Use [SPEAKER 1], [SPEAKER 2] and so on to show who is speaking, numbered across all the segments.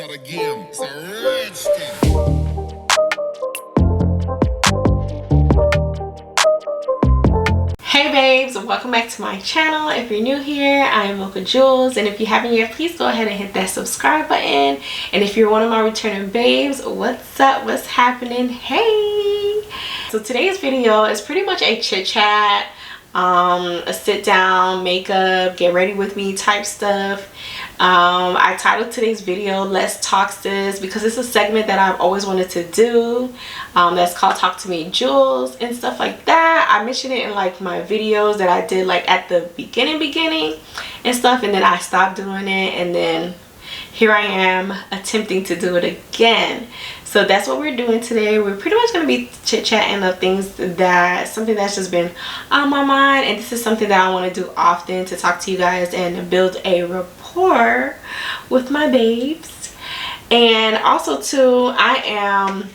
[SPEAKER 1] start again. It's a redskin.
[SPEAKER 2] Hey babes, welcome back to my channel. If you're new here, I am Mocha Jules, and if you haven't yet, please go ahead and hit that subscribe button. And if you're one of my returning babes, what's up, what's happening? Hey, so today's video is pretty much a chit chat, a sit down, makeup, get ready with me type stuff. I titled today's video Let's Talk Sis because it's a segment that I've always wanted to do, that's called Talk to Me Jules and stuff like that. I mentioned it in like my videos that I did like at the beginning and stuff, and then I stopped doing it, and then here I am attempting to do it again. So that's what we're doing today. We're pretty much going to be chit-chatting of things something that's just been on my mind, and this is something that I want to do often, to talk to you guys and build a rapport with my babes. And also too, I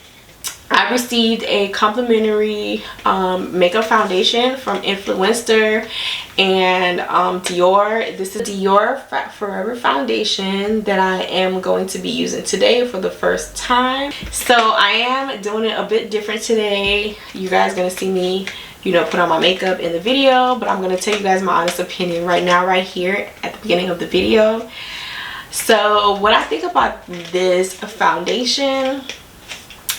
[SPEAKER 2] received a complimentary makeup foundation from Influenster and Dior. This is Dior Forever foundation that I am going to be using today for the first time. So I am doing it a bit different today. You guys gonna see me, you know, put on my makeup in the video, but I'm gonna tell you guys my honest opinion right now, right here at the beginning of the video. So what I think about this foundation,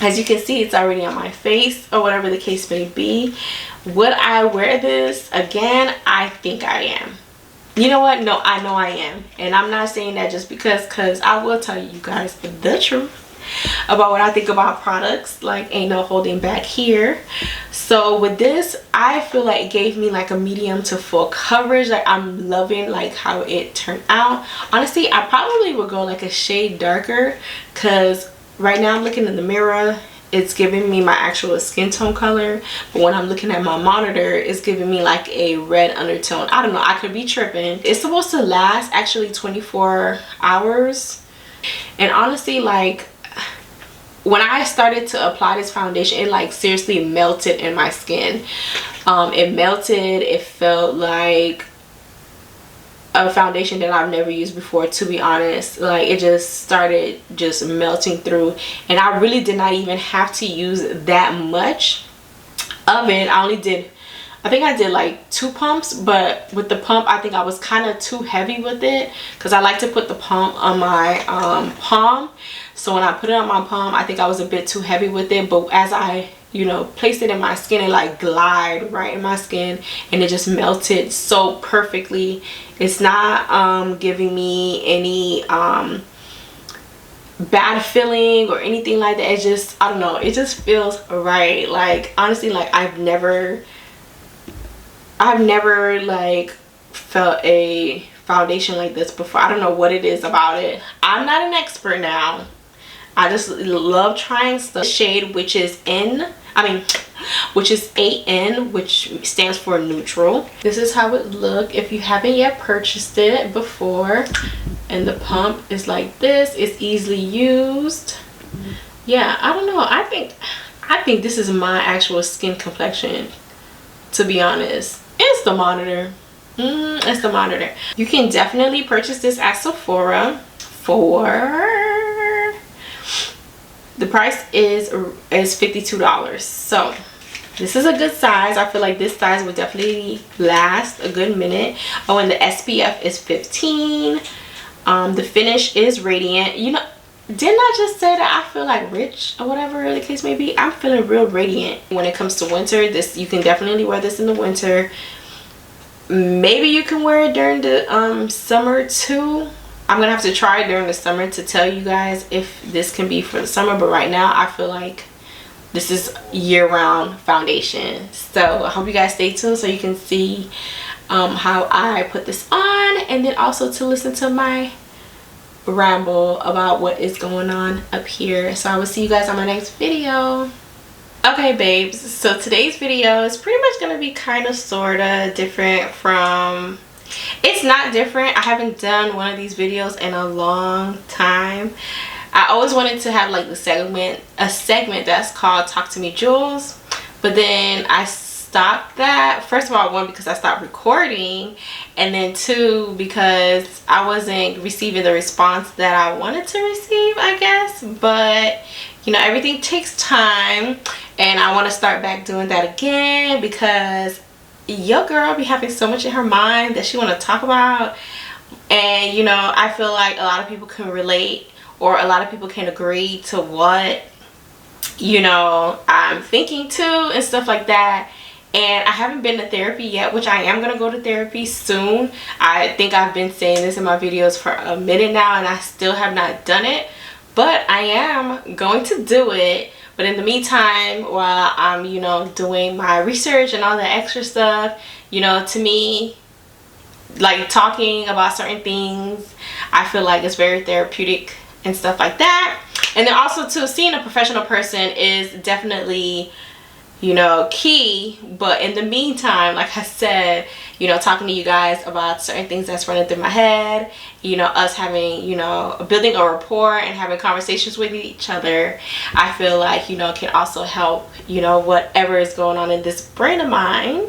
[SPEAKER 2] as you can see, it's already on my face, or whatever the case may be. Would I wear this again? I think I am. You know what? No, I know I am. And I'm not saying that just because I will tell you guys the truth about what I think about products. Like, ain't no holding back here. So with this, I feel like it gave me like a medium to full coverage. Like, I'm loving like how it turned out. Honestly, I probably would go like a shade darker, because right now I'm looking in the mirror, it's giving me my actual skin tone color, but when I'm looking at my monitor, it's giving me like a red undertone. I don't know, I could be tripping. It's supposed to last actually 24 hours, and honestly, like, when I started to apply this foundation, it like seriously melted in my skin. It melted. It felt like a foundation that I've never used before, to be honest. Like, it just started just melting through, and I really did not even have to use that much of it. I think I did like 2 pumps, but with the pump I think I was kind of too heavy with it, because I like to put the pump on my palm. So when I put it on my palm, I think I was a bit too heavy with it, but as I, you know, placed it in my skin, it like glide right in my skin, and it just melted so perfectly. It's not giving me any bad feeling or anything like that. It just, I don't know, it just feels right. Like, honestly, like I've never like felt a foundation like this before. I don't know what it is about it. I'm not an expert now. I just love trying stuff. Shade, which is which is 8N, which stands for neutral. This is how it look if you haven't yet purchased it before. And the pump is like this. It's easily used. Yeah, I don't know. I think this is my actual skin complexion, to be honest. It's the monitor. It's the monitor. You can definitely purchase this at Sephora for, the price is $52. So this is a good size. I feel like this size would definitely last a good minute. Oh, and the SPF is 15. The finish is radiant. You know, didn't I just say that I feel like rich or whatever the case may be? I'm feeling real radiant when it comes to winter. This, you can definitely wear this in the winter. Maybe you can wear it during the summer too. I'm gonna have to try it during the summer to tell you guys if this can be for the summer, but right now I feel like this is year-round foundation. So I hope you guys stay tuned so you can see how I put this on, and then also to listen to my ramble about what is going on up here. So I will see you guys on my next video. Okay babes, so today's video is pretty much gonna be kind of sorta different from, it's not different, I haven't done one of these videos in a long time. I always wanted to have like a segment that's called Talk to Me Jules, but then I stopped that. First of all, one, because I stopped recording, and then two, because I wasn't receiving the response that I wanted to receive, I guess. But you know, everything takes time, and I want to start back doing that again because your girl be having so much in her mind that she want to talk about. And you know, I feel like a lot of people can relate, or a lot of people can agree to what, you know, I'm thinking too and stuff like that. And I haven't been to therapy yet, which I am going to go to therapy soon. I think I've been saying this in my videos for a minute now, and I still have not done it, but I am going to do it. But in the meantime, while I'm, you know, doing my research and all the extra stuff, you know, to me, like talking about certain things, I feel like it's very therapeutic and stuff like that. And then also too, seeing a professional person is definitely, you know, key. But in the meantime, like I said, you know, talking to you guys about certain things that's running through my head, you know, us having, you know, building a rapport and having conversations with each other, I feel like, you know, can also help, you know, whatever is going on in this brain of mine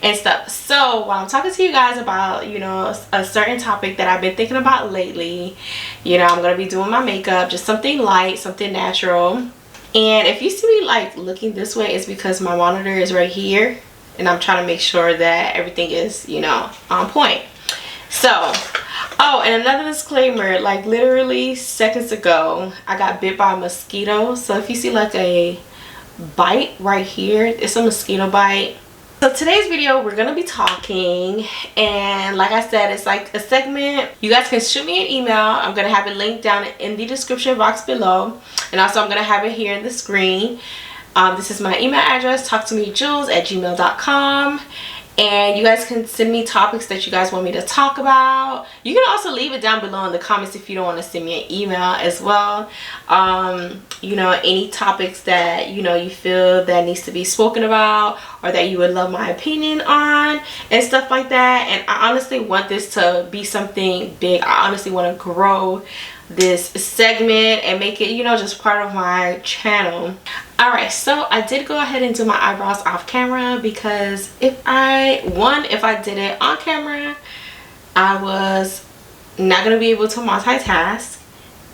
[SPEAKER 2] and stuff. So while I'm talking to you guys about, you know, a certain topic that I've been thinking about lately, you know, I'm gonna be doing my makeup, just something light, something natural. And if you see me like looking this way, it's because my monitor is right here, and I'm trying to make sure that everything is, you know, on point. So, oh, and another disclaimer, like literally seconds ago, I got bit by a mosquito. So if you see like a bite right here, it's a mosquito bite. So today's video, we're gonna be talking, and like I said, it's like a segment. You guys can shoot me an email. I'm gonna have it linked down in the description box below, and also I'm gonna have it here in the screen. This is my email address, talktomejules@gmail.com, and you guys can send me topics that you guys want me to talk about. You can also leave it down below in the comments if you don't want to send me an email as well. You know, any topics that, you know, you feel that needs to be spoken about, or that you would love my opinion on and stuff like that. And I honestly want this to be something big. I honestly want to grow this segment and make it, you know, just part of my channel. Alright, so I did go ahead and do my eyebrows off camera because if I did it on camera, I was not going to be able to multitask.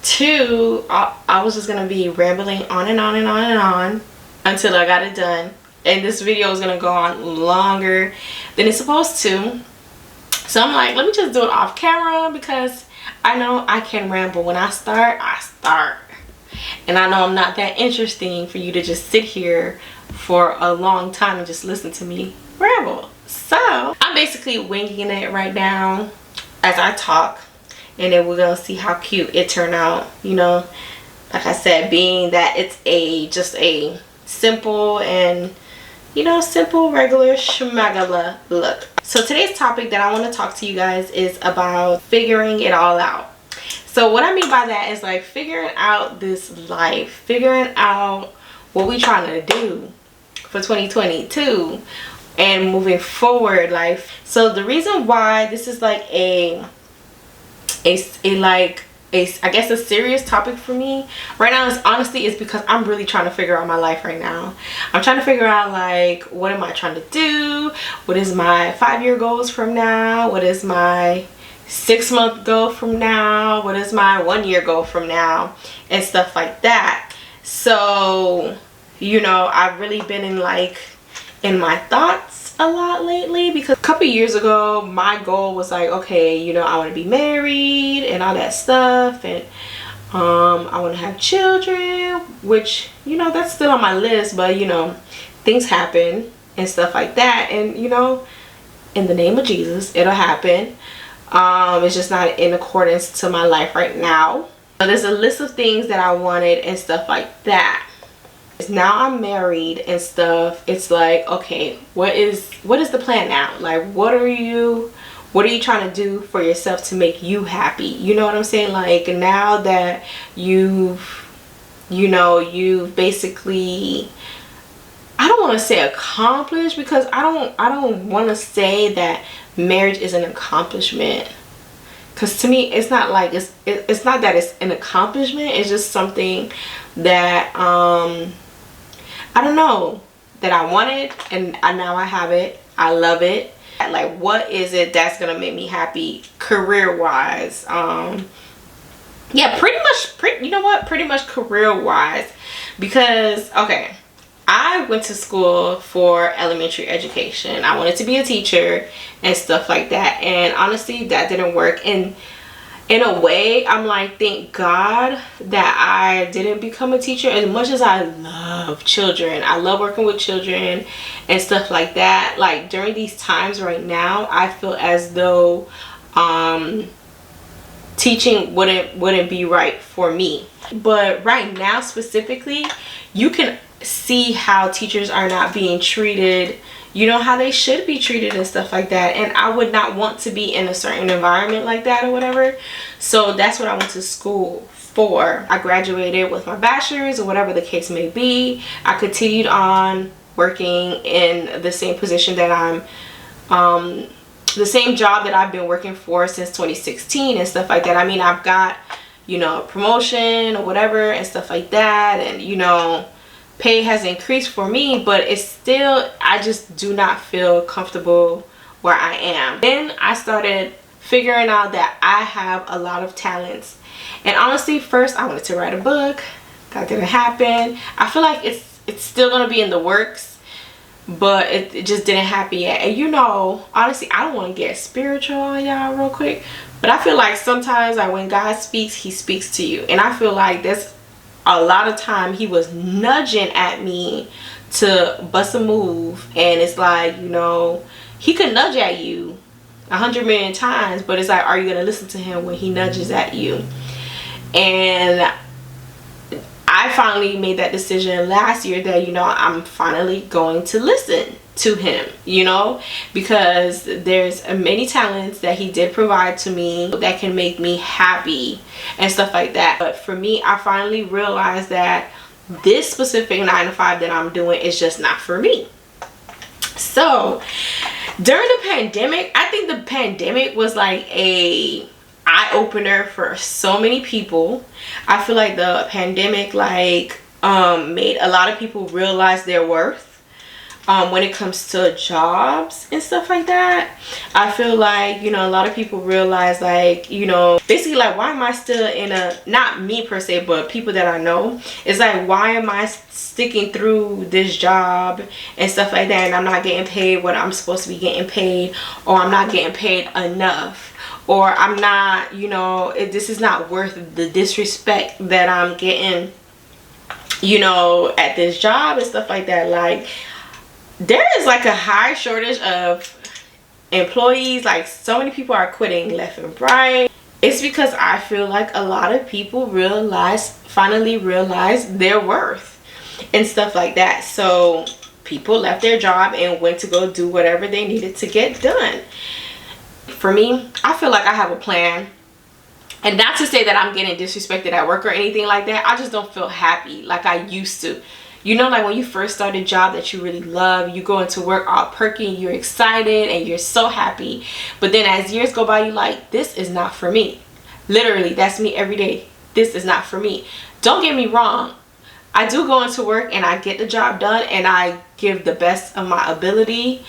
[SPEAKER 2] Two, I was just going to be rambling on and on and on and on until I got it done. And this video is going to go on longer than it's supposed to. So I'm like, let me just do it off camera because I know I can ramble. When I start, I start. And I know I'm not that interesting for you to just sit here for a long time and just listen to me ramble. So I'm basically winging it right now as I talk, and then we're gonna see how cute it turned out. You know, like I said, being that it's just a simple and, you know, simple regular schmagala look. So today's topic that I want to talk to you guys is about figuring it all out. So what I mean by that is like figuring out this life, figuring out what we trying to do for 2022 and moving forward life. So the reason why this is like I guess a serious topic for me right now is honestly is because I'm really trying to figure out my life right now. I'm trying to figure out like, what am I trying to do? What is my 5-year goals from now? What is my 6-month goal from now? What is my 1-year goal from now? And stuff like that. So, you know, I've really been in my thoughts a lot lately, because a couple years ago my goal was like, okay, you know, I want to be married and all that stuff, and I want to have children, which, you know, that's still on my list, but you know, things happen and stuff like that, and you know, in the name of Jesus, it'll happen. It's just not in accordance to my life right now. So there's a list of things that I wanted and stuff like that. Now I'm married and stuff. It's like, okay, what is the plan now? Like, what are you trying to do for yourself to make you happy? You know what I'm saying? Like, now that you've basically, I don't want to say accomplished, because I don't want to say that marriage is an accomplishment, because to me it's not like it's not that it's an accomplishment. It's just something that I don't know, that I wanted, and now I have it. I love it. Like, what is it that's gonna make me happy career wise? Yeah, pretty much career wise, because okay, I went to school for elementary education. I wanted to be a teacher and stuff like that, and honestly that didn't work. And in a way, I'm like, thank God that I didn't become a teacher. As much as I love children, I love working with children and stuff like that. Like, during these times right now, I feel as though teaching wouldn't be right for me. But right now specifically, you can see how teachers are not being treated, you know, how they should be treated and stuff like that. And I would not want to be in a certain environment like that or whatever. So that's what I went to school for. I graduated with my bachelor's or whatever the case may be. I continued on working in the same position that the same job that I've been working for since 2016 and stuff like that. I mean, I've got, you know, a promotion or whatever and stuff like that, and you know, pay has increased for me, but it's still, I just do not feel comfortable where I am. Then I started figuring out that I have a lot of talents, and honestly, first I wanted to write a book. That didn't happen. I feel like it's still gonna be in the works, but it just didn't happen yet. And you know, honestly, I don't want to get spiritual on y'all real quick, but I feel like sometimes, like, when God speaks, he speaks to you, and I feel like that's a lot of time he was nudging at me to bust a move. And it's like, you know, he could nudge at you 100 million times, but it's like, are you gonna listen to him when he nudges at you? And I finally made that decision last year that, you know, I'm finally going to listen to him, you know, because there's many talents that he did provide to me that can make me happy and stuff like that. But for me, I finally realized that this specific 9-to-5 that I'm doing is just not for me. So during the pandemic, I think the pandemic was like a eye-opener for so many people. I feel like the pandemic like made a lot of people realize their worth when it comes to jobs and stuff like that. I feel like, you know, a lot of people realize, like, you know, basically like, why am I still in a, not me per se, but people that I know, it's like, why am I sticking through this job and stuff like that, and I'm not getting paid what I'm supposed to be getting paid, or I'm not getting paid enough, or I'm not, you know, this is not worth the disrespect that I'm getting, you know, at this job and stuff like that. Like, there is like a high shortage of employees. Like, so many people are quitting left and right. It's because I feel like a lot of people finally realize their worth and stuff like that. So people left their job and went to go do whatever they needed to get done. For me, I feel like I have a plan. And not to say that I'm getting disrespected at work or anything like that. I just don't feel happy like I used to. You know, like when you first start a job that you really love, you go into work all perky and you're excited and you're so happy. But then as years go by, you're like, this is not for me. Literally, that's me every day. This is not for me. Don't get me wrong. I do go into work and I get the job done and I give the best of my ability.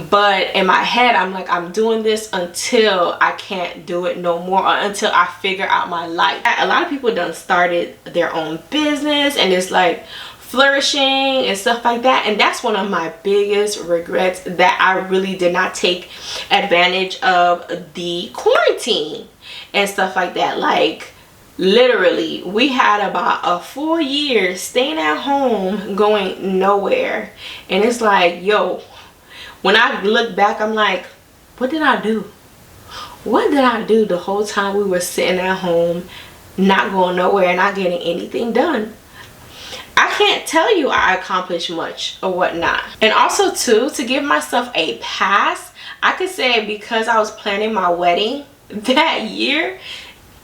[SPEAKER 2] But in my head, I'm like, I'm doing this until I can't do it no more, or until I figure out my life. A lot of people done started their own business and it's like flourishing and stuff like that, and that's one of my biggest regrets, that I really did not take advantage of the quarantine and stuff like that. Like, literally, we had about a full year staying at home, going nowhere, and it's like, yo, when I look back, I'm like, what did I do? What did I do the whole time we were sitting at home, not going nowhere, not getting anything done? I can't tell you I accomplished much or whatnot. And also too, to give myself a pass, I could say because I was planning my wedding that year,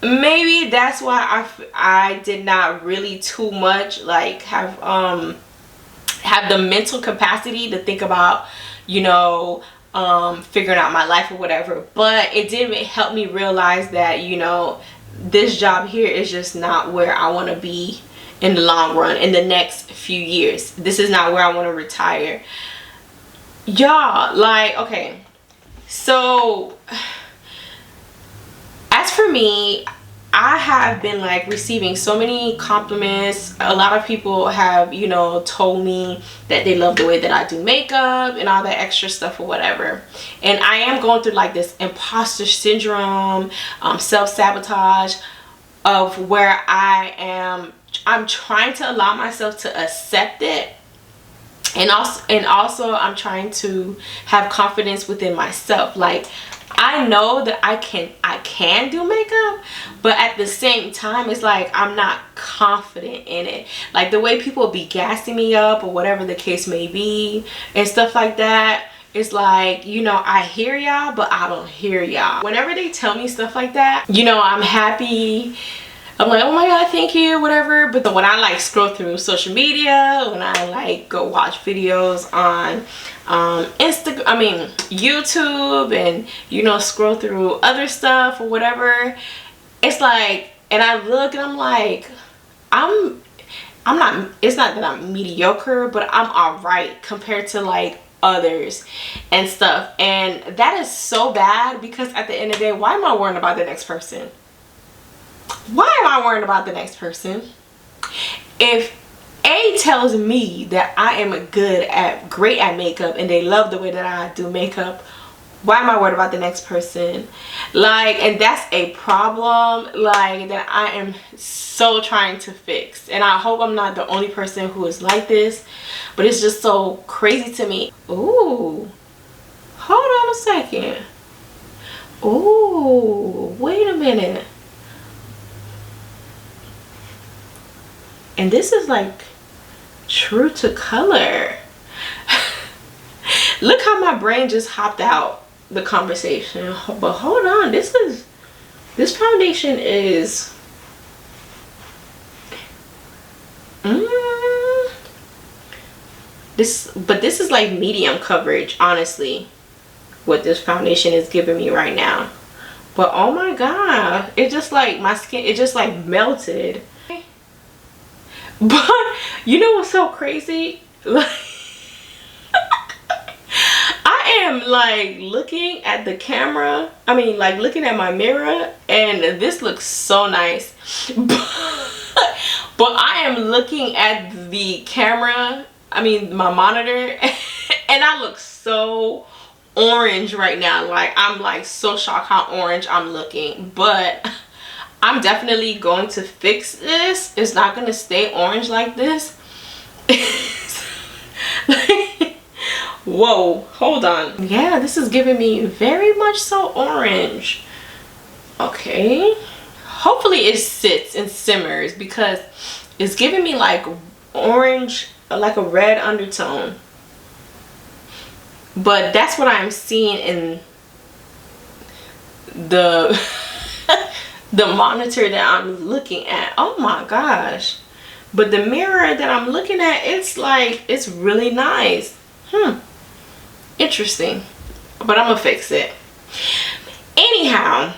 [SPEAKER 2] maybe that's why I did not really too much like have the mental capacity to think about, you know, figuring out my life or whatever. But it did help me realize that, you know, this job here is just not where I want to be in the long run, in the next few years. This is not where I want to retire. Y'all, like, okay, so as for me, I have been like receiving so many compliments. A lot of people have, you know, told me that they love the way that I do makeup and all that extra stuff or whatever. And I am going through like this imposter syndrome, self-sabotage of where I'm trying to allow myself to accept it. And also I'm trying to have confidence within myself. Like, I know that I can do makeup, but at the same time, it's like I'm not confident in it. Like, the way people be gassing me up or whatever the case may be and stuff like that, it's like, you know, I hear y'all, but I don't hear y'all. Whenever they tell me stuff like that, you know, I'm happy. I'm like, oh my god, thank you, whatever. But when I like scroll through social media, when I like go watch videos on YouTube, and, you know, scroll through other stuff or whatever, it's like, and I look and I'm like, I'm not, it's not that I'm mediocre, but I'm alright compared to like others and stuff. And that is so bad, because at the end of the day, why am I worrying about the next person? Why am I worrying about the next person? If A tells me that I am great at makeup and they love the way that I do makeup, why am I worried about the next person? Like, and that's a problem, like, that I am so trying to fix. And I hope I'm not the only person who is like this, but it's just so crazy to me. Ooh, hold on a second. Ooh, wait a minute. And this is like true to color. Look how my brain just hopped out the conversation. But hold on, this foundation is this is like medium coverage, honestly, what this foundation is giving me right now. But oh my god, it just like, my skin, it just like melted. But you know what's so crazy? Like, I am like looking at the camera, I mean like looking at my mirror, and this looks so nice. But I am looking at the camera, I mean my monitor, and I look so orange right now. Like, I'm like so shocked how orange I'm looking. But I'm definitely going to fix this. It's not going to stay orange like this. Like, whoa, hold on. Yeah, this is giving me very much so orange. Okay. Hopefully it sits and simmers, because it's giving me like orange, like a red undertone. But that's what I'm seeing in the the monitor that I'm looking at. Oh my gosh. But the mirror that I'm looking at, it's like, it's really nice. Interesting. But I'm gonna fix it. Anyhow,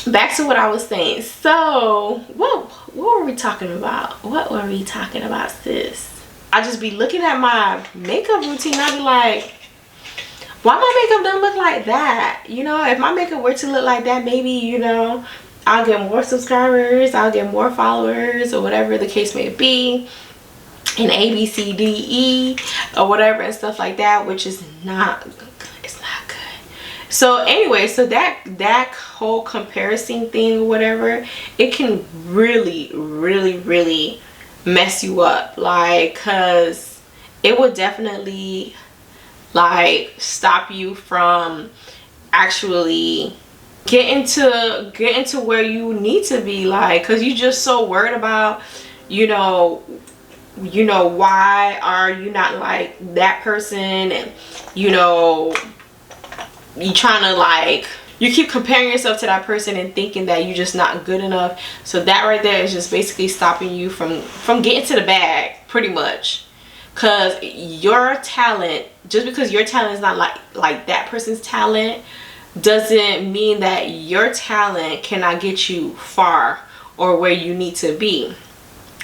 [SPEAKER 2] back to what I was saying. So what were we talking about? What were we talking about, sis? I just be looking at my makeup routine. I be like, why my makeup don't look like that? You know, if my makeup were to look like that, maybe, you know, I'll get more subscribers, I'll get more followers, or whatever the case may be, and A, B, C, D, E, or whatever and stuff like that, which is not, it's not good. So anyway, so that whole comparison thing or whatever, it can really, really, really mess you up. Like, cause it will definitely like stop you from actually getting to where you need to be. Like, cause you just so worried about, you know, why are you not like that person, and you know, you trying to like, you keep comparing yourself to that person and thinking that you're just not good enough. So that right there is just basically stopping you from getting to the bag, pretty much. Cause your talent, just because your talent is not like that person's talent, doesn't mean that your talent cannot get you far or where you need to be.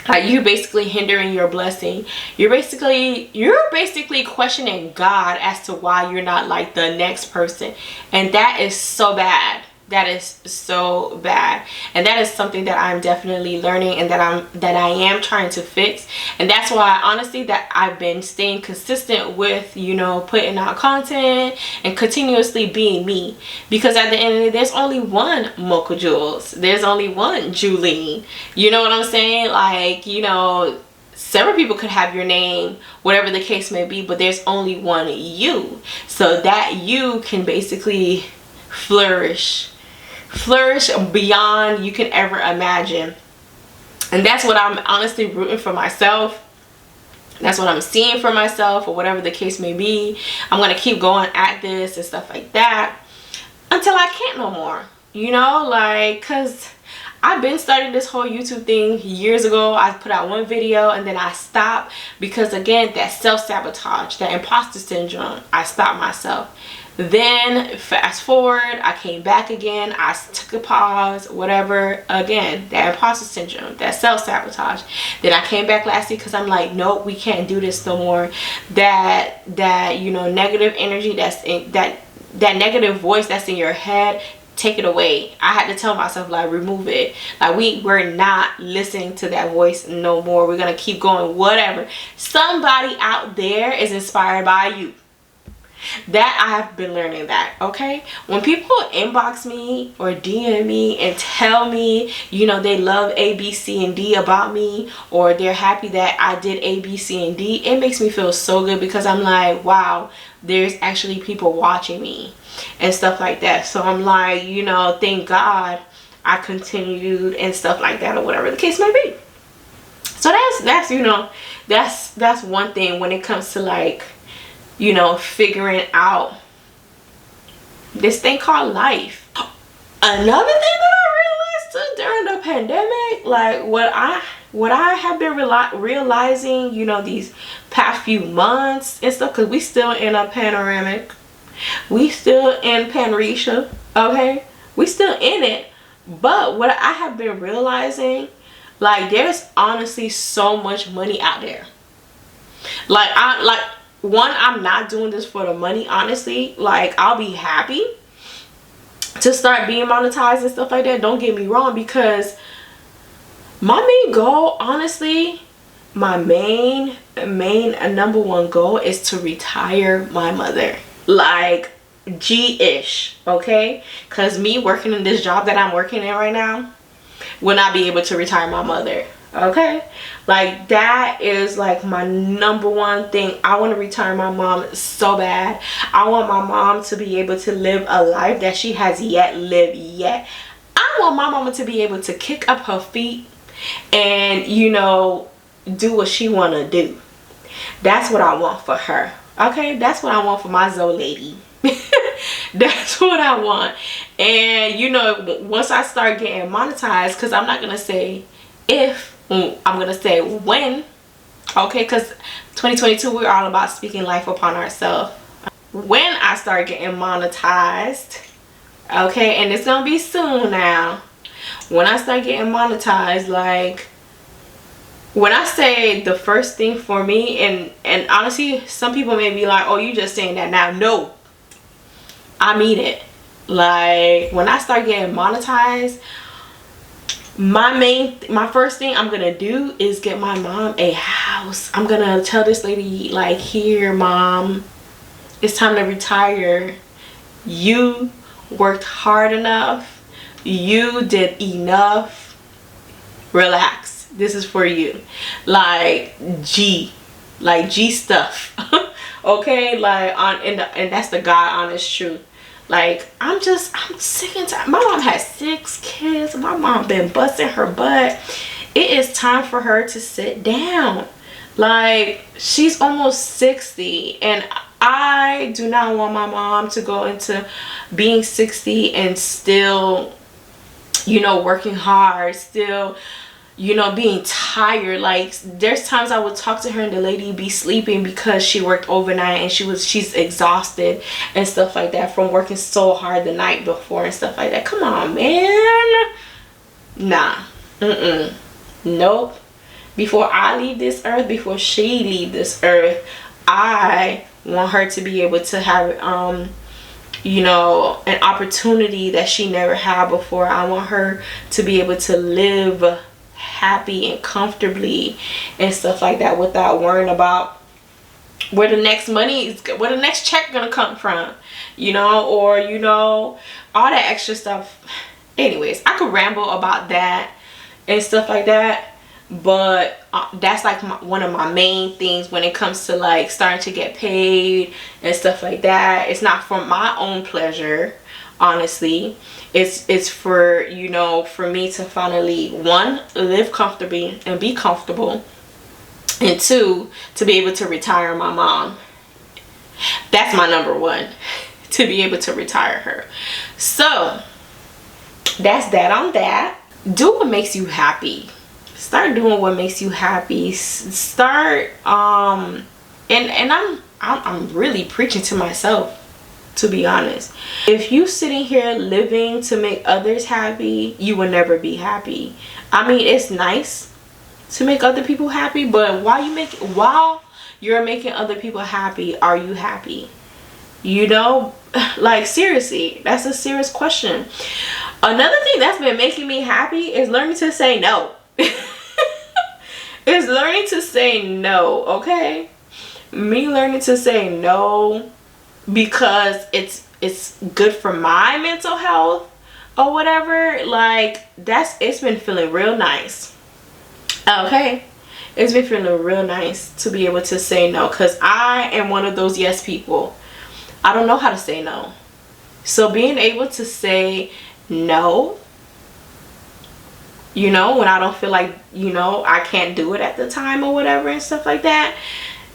[SPEAKER 2] Like, you're basically hindering your blessing. You're basically questioning God as to why you're not like the next person. And that is so bad. That is so bad. And that is something that I'm definitely learning, and that I am trying to fix. And that's why, honestly, that I've been staying consistent with, you know, putting out content and continuously being me. Because at the end of the day, there's only one Mocha Jules. There's only one Julene. You know what I'm saying? Like, you know, several people could have your name, whatever the case may be, but there's only one you. So that you can basically flourish beyond you can ever imagine. And that's what I'm honestly rooting for myself. That's what I'm seeing for myself, or whatever the case may be. I'm gonna keep going at this and stuff like that until I can't no more, you know, like, because I've been starting this whole YouTube thing years ago. I put out one video and then I stopped because, again, that self-sabotage, that imposter syndrome, I stopped myself. Then fast forward, I came back again, I took a pause, whatever. Again, that imposter syndrome, that self-sabotage. Then I came back last week because I'm like, nope, we can't do this no more. That you know, negative energy, that's in that negative voice that's in your head, take it away. I had to tell myself, like, remove it. Like, we're not listening to that voice no more. We're gonna keep going, whatever. Somebody out there is inspired by you. That I have been learning that, okay? When people inbox me or DM me and tell me, you know, they love A, B, C, and D about me, or they're happy that I did A, B, C, and D, it makes me feel so good, because I'm like, wow, there's actually people watching me and stuff like that. So I'm like, you know, thank God I continued and stuff like that, or whatever the case may be. So that's you know, that's one thing when it comes to, like, you know, figuring out this thing called life. Another thing that I realized too during the pandemic, like what I have been realizing, you know, these past few months and stuff, because we still in a panoramic, we still in Panrisha, okay, we still in it. But what I have been realizing, like, there's honestly so much money out there. Like, I'm not doing this for the money, honestly. Like, I'll be happy to start being monetized and stuff like that, don't get me wrong, because my main goal, honestly, my main number one goal is to retire my mother. Like, G-ish, okay? Because me working in this job that I'm working in right now will not be able to retire my mother. Okay, like, that is like my number one thing. I want to retire my mom so bad. I want my mom to be able to live a life that she has yet lived yet. I want my mama to be able to kick up her feet and, you know, do what she want to do. That's what I want for her. Okay, that's what I want for my Zoe lady. That's what I want. And, you know, once I start getting monetized, because I'm not gonna say if, I'm gonna say when, okay, because 2022, we're all about speaking life upon ourselves. When I start getting monetized, okay, and it's gonna be soon now, when I start getting monetized, like, when I say the first thing for me, and honestly, some people may be like, oh, you just saying that now. No, I mean it. Like, when I start getting monetized, my first thing I'm gonna do is get my mom a house. I'm gonna tell this lady, like, here, mom, it's time to retire. You worked hard enough, you did enough, relax, this is for you. Like, G stuff. Okay, like, and that's the God honest truth. Like, I'm sick and tired. My mom has 6 kids. My mom been busting her butt. It is time for her to sit down. Like, she's almost 60, and I do not want my mom to go into being 60 and still, you know, working hard, still, you know, being tired. Like, there's times I would talk to her and the lady be sleeping because she worked overnight and she's exhausted and stuff like that from working so hard the night before and stuff like that. Come on, man. Nah. Nope. before I leave this earth, before she leave this earth, I want her to be able to have you know, an opportunity that she never had before. I want her to be able to live happy and comfortably and stuff like that, without worrying about where the next money is, where the next check gonna come from, you know, or, you know, all that extra stuff. Anyways, I could ramble about that and stuff like that, but that's like one of my main things when it comes to like starting to get paid and stuff like that. It's not for my own pleasure, honestly. It's for, you know, for me to finally, one, live comfortably and be comfortable, and two, to be able to retire my mom. That's my number one, to be able to retire her. So that's that on that. Do what makes you happy. Start doing what makes you happy. Start and I'm really preaching to myself, to be honest. If you sitting here living to make others happy, you will never be happy. I mean, it's nice to make other people happy, but while you're making other people happy, are you happy? You know, like, seriously, that's a serious question. Another thing that's been making me happy is learning to say no. It's learning to say no, okay? Me learning to say no because it's good for my mental health or whatever. Like, it's been feeling real nice. Okay? It's been feeling real nice to be able to say no, because I am one of those yes people. I don't know how to say no. So being able to say no, you know, when I don't feel like, you know, I can't do it at the time or whatever and stuff like that,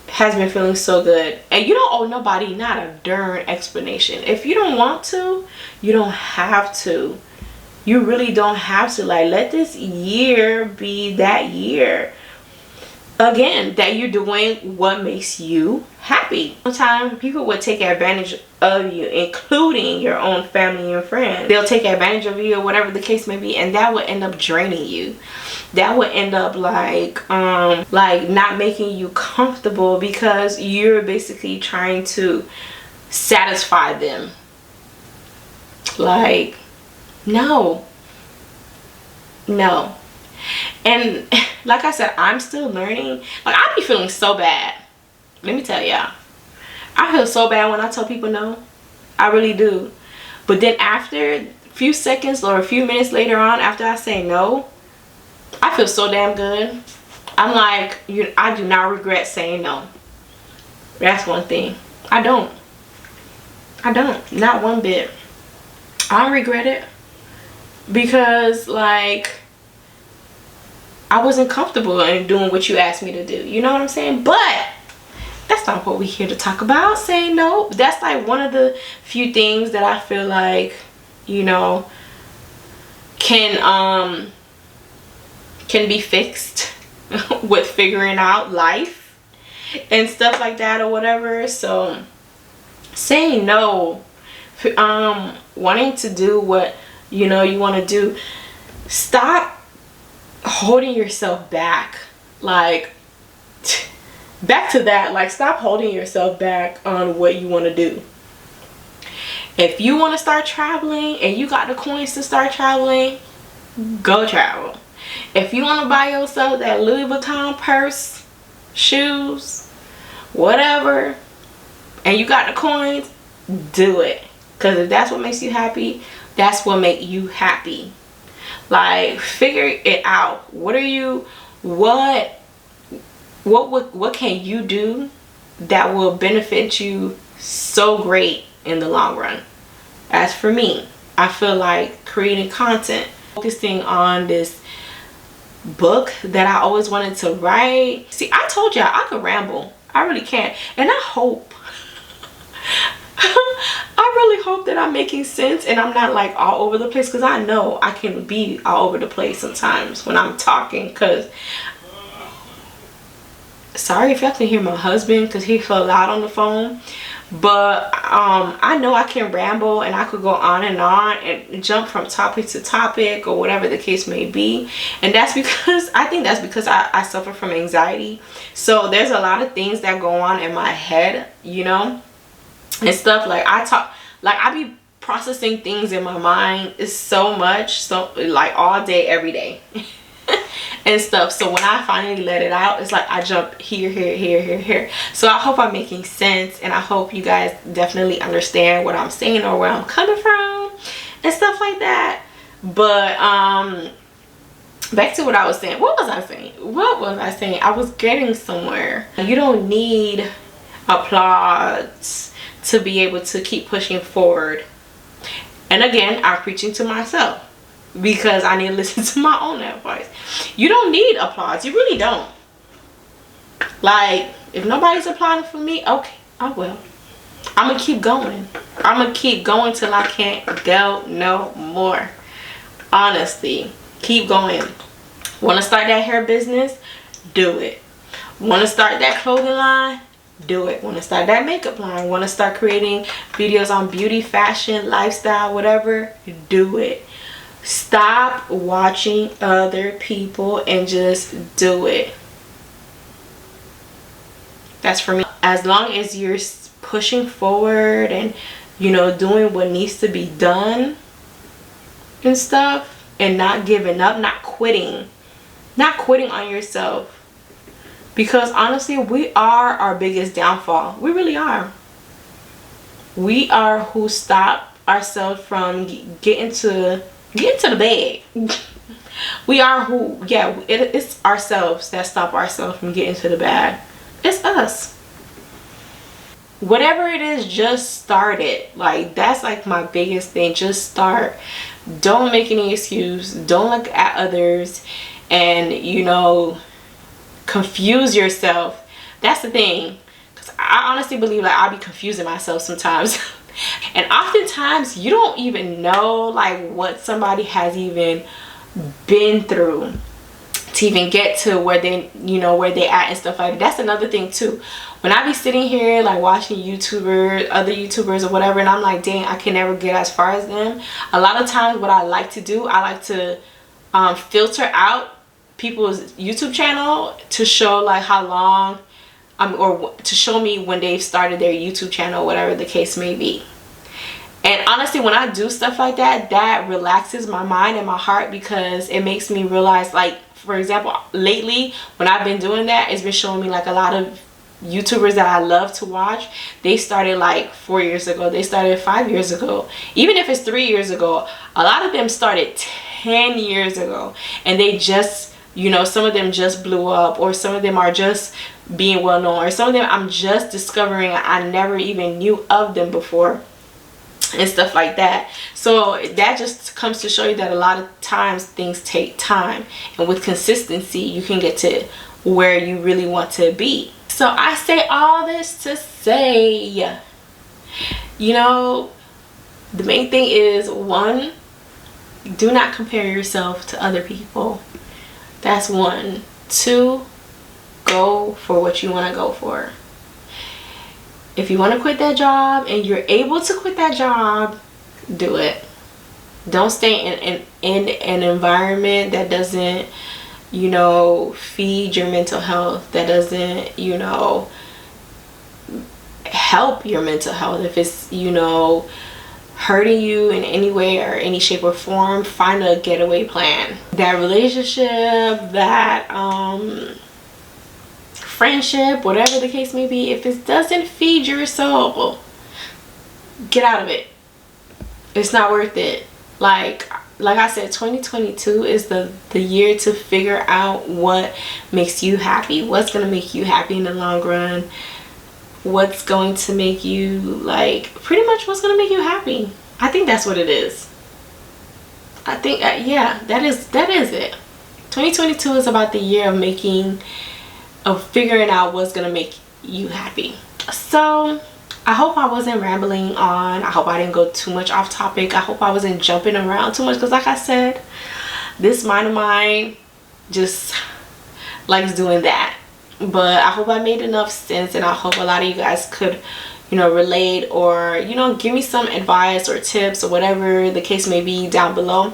[SPEAKER 2] has been feeling so good. And you don't owe nobody not a darn explanation. If you don't want to, you don't have to. You really don't have to. Like, let this year be that year, again, that you're doing what makes you happy. Sometimes people would take advantage of you, including your own family and friends. They'll take advantage of you or whatever the case may be, and that would end up draining you. That would end up like not making you comfortable, because you're basically trying to satisfy them. Like, no. And like I said, I'm still learning. Like, I be feeling so bad. Let me tell y'all, I feel so bad when I tell people no. I really do. But then after a few seconds or a few minutes later on, after I say no, I feel so damn good. I'm like, I do not regret saying no. That's one thing. I don't. Not one bit. I don't regret it. Because, like, I wasn't comfortable in doing what you asked me to do. You know what I'm saying? But that's not what we're here to talk about. Saying no. That's like one of the few things that I feel like, you know, can be fixed with figuring out life and stuff like that or whatever. So saying no, wanting to do what, you know, you want to do. Stop holding yourself back. Like, back to that, like, stop holding yourself back on what you want to do. If you want to start traveling and you got the coins to start traveling, go travel. If you want to buy yourself that Louis Vuitton purse, shoes, whatever, and you got the coins, do it. Because if that's what makes you happy, that's what makes you happy. Like, figure it out. What can you do that will benefit you so great in the long run? As for me, I feel like creating content, focusing on this book that I always wanted to write. See, I told y'all I could ramble. I really can. And I hope I really hope that I'm making sense and I'm not like all over the place, because I know I can be all over the place sometimes when I'm talking. Because sorry if y'all can hear my husband, because he fell loud on the phone, But I know I can ramble and I could go on and jump from topic to topic or whatever the case may be. And that's because I think that's because I suffer from anxiety. So there's a lot of things that go on in my head, you know, and stuff. Like I be processing things in my mind is so much, so like all day every day and stuff. So when I finally let it out, it's like I jump here. So I hope I'm making sense, and I hope you guys definitely understand what I'm saying or where I'm coming from and stuff like that. But back to what I was saying. What was I saying? I was getting somewhere. You don't need applause to be able to keep pushing forward. And again, I'm preaching to myself because I need to listen to my own advice. You don't need applause. You really don't. Like, if nobody's applauding for me, okay, I will. I'm gonna keep going. I'm gonna keep going till I can't go no more. Honestly, keep going. Want to start that hair business? Do it. Want to start that clothing line? Do it. Want to start that makeup line? Want to start creating videos on beauty, fashion, lifestyle, whatever? Do it. Stop watching other people and just do it. That's for me. As long as you're pushing forward and, you know, doing what needs to be done and stuff, and not giving up, not quitting on yourself. Because honestly, we are our biggest downfall. We really are. We are who stop ourselves from getting to the bag. We are who, yeah, it's ourselves that stop ourselves from getting to the bag. It's us. Whatever it is, just start it. Like, that's like my biggest thing. Just start. Don't make any excuse. Don't look at others and, you know, confuse yourself. That's the thing. Because I honestly believe, like, I'll be confusing myself sometimes. And oftentimes you don't even know like what somebody has even been through to even get to where they, you know, where they at and stuff like that. That's another thing too. When I be sitting here like watching other YouTubers or whatever, and I'm like, dang, I can never get as far as them. A lot of times what I like to do, I like to filter out people's YouTube channel to show like how long or to show me when they've started their YouTube channel, whatever the case may be. And honestly, when I do stuff like that, that relaxes my mind and my heart, because it makes me realize, like, for example, lately when I've been doing that, it's been showing me like a lot of YouTubers that I love to watch. They started like 4 years ago. They started 5 years ago. Even if it's 3 years ago, a lot of them started 10 years ago. And they just, you know, some of them just blew up, or some of them are just being well known, or some of them I'm just discovering. I never even knew of them before and stuff like that. So that just comes to show you that a lot of times things take time, and with consistency you can get to where you really want to be. So I say all this to say, you know, the main thing is, one, do not compare yourself to other people. That's one. Two, go for what you want to go for. If you want to quit that job and you're able to quit that job, do it. Don't stay in an environment that doesn't, you know, feed your mental health, that doesn't, you know, help your mental health. If it's, you know, hurting you in any way or any shape or form, find a getaway plan. That relationship, that friendship, whatever the case may be, if it doesn't feed your soul, get out of it. It's not worth it. Like I said, 2022 is the year to figure out what makes you happy, what's going to make you happy in the long run, what's going to make you, like, pretty much what's going to make you happy. I think that's what it is. I think yeah, that is it. 2022 is about the year of figuring out what's going to make you happy. So I hope I wasn't rambling on. I hope I didn't go too much off topic. I hope I wasn't jumping around too much, because like I said, this mind of mine just likes doing that. But I hope I made enough sense, and I hope a lot of you guys could, relate, or give me some advice or tips or whatever the case may be down below.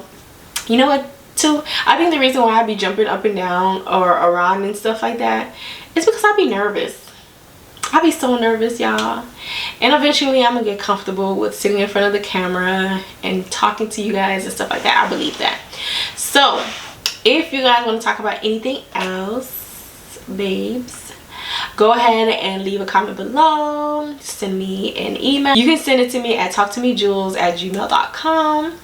[SPEAKER 2] You know what too, I think the reason why I be jumping up and down or around and stuff like that is because I be nervous. I be so nervous, y'all. And eventually I'm gonna get comfortable with sitting in front of the camera and talking to you guys and stuff like that. I believe that. So if you guys want to talk about anything else, babes, go ahead and leave a comment below. Send me an email. You can send it to me at talktomejules@gmail.com.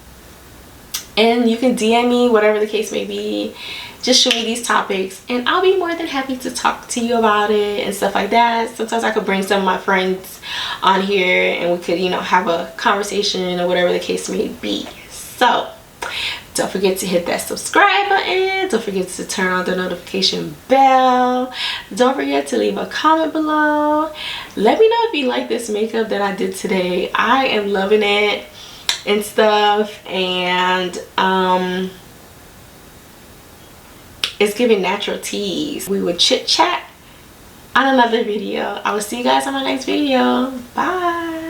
[SPEAKER 2] and you can DM me, whatever the case may be. Just show me these topics and I'll be more than happy to talk to you about it and stuff like that. Sometimes I could bring some of my friends on here and we could, have a conversation or whatever the case may be. So don't forget to hit that subscribe button. Don't forget to turn on the notification bell. Don't forget to leave a comment below. Let me know if you like this makeup that I did today. I am loving it and stuff, and it's giving natural tease. We would chit chat on another video. I will see you guys on my next video. Bye.